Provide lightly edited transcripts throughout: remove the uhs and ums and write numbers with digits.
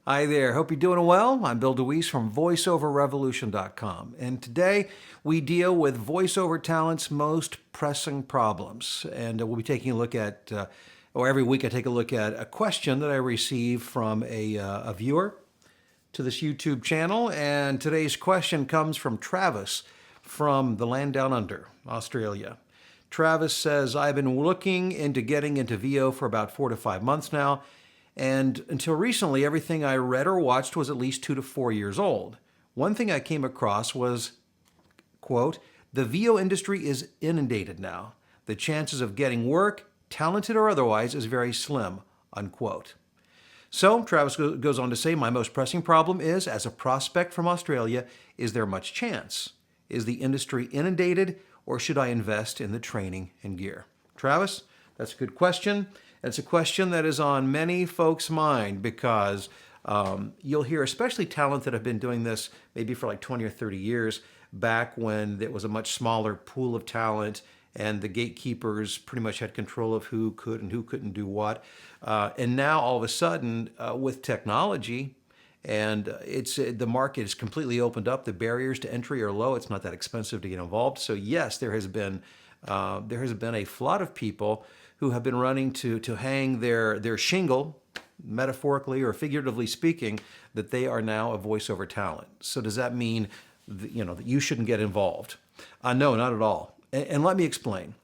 Hi there. Hope you're doing well. I'm Bill DeWeese from VoiceOverRevolution.com. And today we deal with voiceover talent's most pressing problems. And we'll be taking a look at, or every week I take a look at a question that I receive from a viewer to this YouTube channel. And today's question comes from Travis from the land down under, Australia. Travis says, I've been looking into getting into VO for about 4 to 5 months now. And until recently, everything I read or watched was at least 2 to 4 years old. One thing I came across was, quote, the VO industry is inundated now. The chances of getting work, talented or otherwise, is very slim, unquote. So Travis goes on to say, my most pressing problem is, as a prospect from Australia, is there much chance? Is the industry inundated, or should I invest in the training and gear? Travis, that's a good question. It's a question that is on many folks' mind because you'll hear, especially talent that have been doing this maybe for like 20 or 30 years, back when it was a much smaller pool of talent and the gatekeepers pretty much had control of who could and who couldn't do what. And now all of a sudden, with technology, and the market is completely opened up. The barriers to entry are low. It's not that expensive to get involved. So yes, there has been a flood of people who have been running to hang their shingle, metaphorically or figuratively speaking, that they are now a voiceover talent. So does that mean that you shouldn't get involved? No, not at all. And let me explain.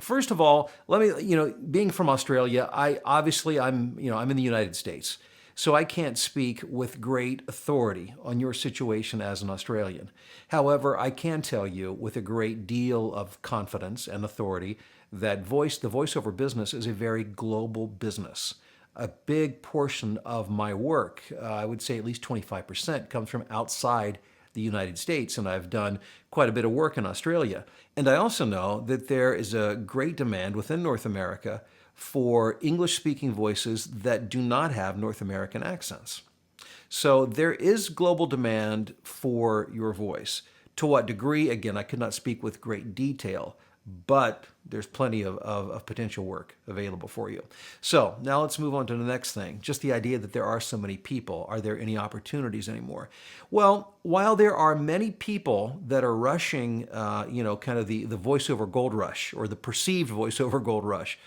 First of all, being from Australia, I'm in the United States. So I can't speak with great authority on your situation as an Australian. However, I can tell you with a great deal of confidence and authority that the voiceover business is a very global business. A big portion of my work, I would say at least 25%, comes from outside the United States, and I've done quite a bit of work in Australia. And I also know that there is a great demand within North America for English-speaking voices that do not have North American accents. So there is global demand for your voice. To what degree, again, I could not speak with great detail, but there's plenty of potential work available for you. So now let's move on to the next thing. Just the idea that there are so many people. Are there any opportunities anymore? Well, while there are many people that are rushing, kind of the voiceover gold rush or the perceived voiceover gold rush,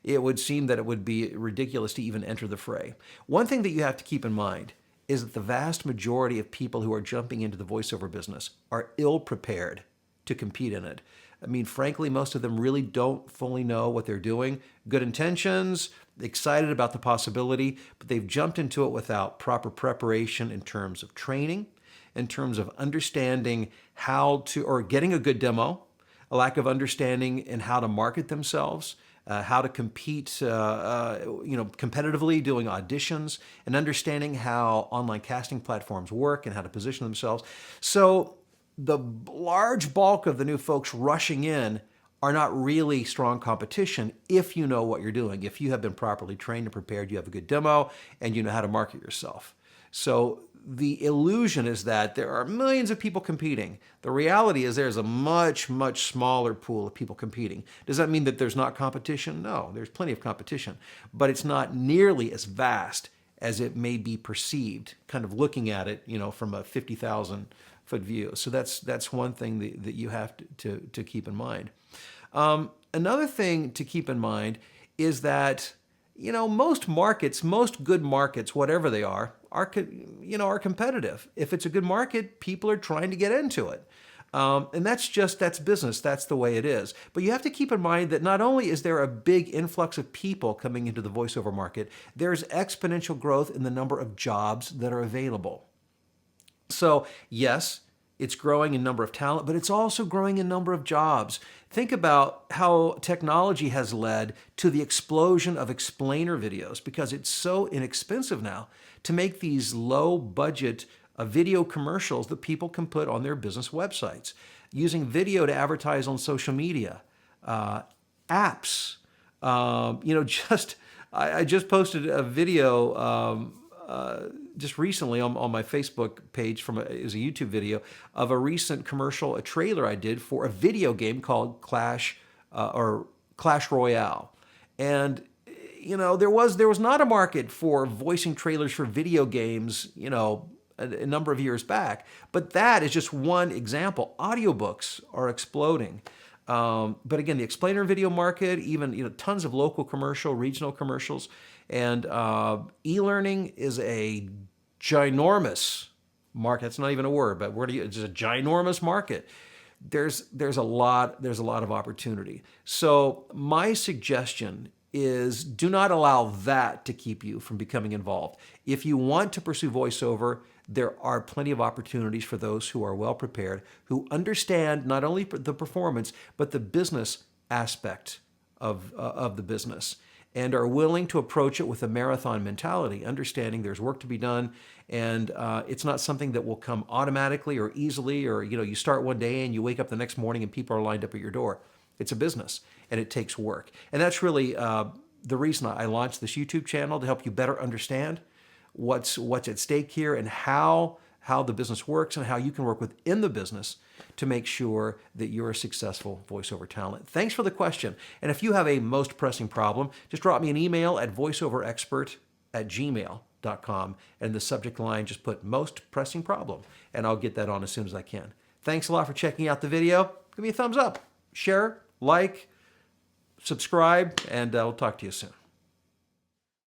it would seem that it would be ridiculous to even enter the fray. One thing that you have to keep in mind is that the vast majority of people who are jumping into the voiceover business are ill-prepared to compete in it. I mean, frankly, most of them really don't fully know what they're doing. Good intentions, excited about the possibility, but they've jumped into it without proper preparation in terms of training, in terms of understanding or getting a good demo, a lack of understanding in how to market themselves, how to compete, competitively, doing auditions, and understanding how online casting platforms work and how to position themselves. So the large bulk of the new folks rushing in are not really strong competition if you know what you're doing. If you have been properly trained and prepared, you have a good demo, and you know how to market yourself. So the illusion is that there are millions of people competing. The reality is there's a much, much smaller pool of people competing. Does that mean that there's not competition? No, there's plenty of competition, but it's not nearly as vast as it may be perceived, kind of looking at it, from a 50,000-foot view. So that's one thing that you have to keep in mind. Another thing to keep in mind is that most good markets, whatever they are competitive. If it's a good market, people are trying to get into it. And that's business. That's the way it is. But you have to keep in mind that not only is there a big influx of people coming into the voiceover market, there's exponential growth in the number of jobs that are available. So yes, it's growing in number of talent, but it's also growing in number of jobs. Think about how technology has led to the explosion of explainer videos because it's so inexpensive now to make these low-budget video commercials that people can put on their business websites, using video to advertise on social media, apps. I just posted a video just recently on my Facebook page it was a YouTube video of a recent commercial, a trailer I did for a video game called Clash Royale. And there was not a market for voicing trailers for video games, a number of years back. But that is just one example. Audiobooks are exploding. But again, the explainer video market, even tons of local commercial, regional commercials, and e-learning is a ginormous market. That's not even a word, but it's a ginormous market. There's a lot of opportunity. So my suggestion is do not allow that to keep you from becoming involved. If you want to pursue voiceover, there are plenty of opportunities for those who are well prepared, who understand not only the performance, but the business aspect of the business, and are willing to approach it with a marathon mentality, understanding there's work to be done, and it's not something that will come automatically or easily, or you start one day and you wake up the next morning and people are lined up at your door. It's a business, and it takes work. And that's really the reason I launched this YouTube channel, to help you better understand what's at stake here, and how the business works, and how you can work within the business to make sure that you're a successful voiceover talent. Thanks for the question. And if you have a most pressing problem, just drop me an email at voiceoverexpert@gmail.com, and in the subject line, just put most pressing problem, and I'll get that on as soon as I can. Thanks a lot for checking out the video. Give me a thumbs up, share, like, subscribe, and I'll talk to you soon.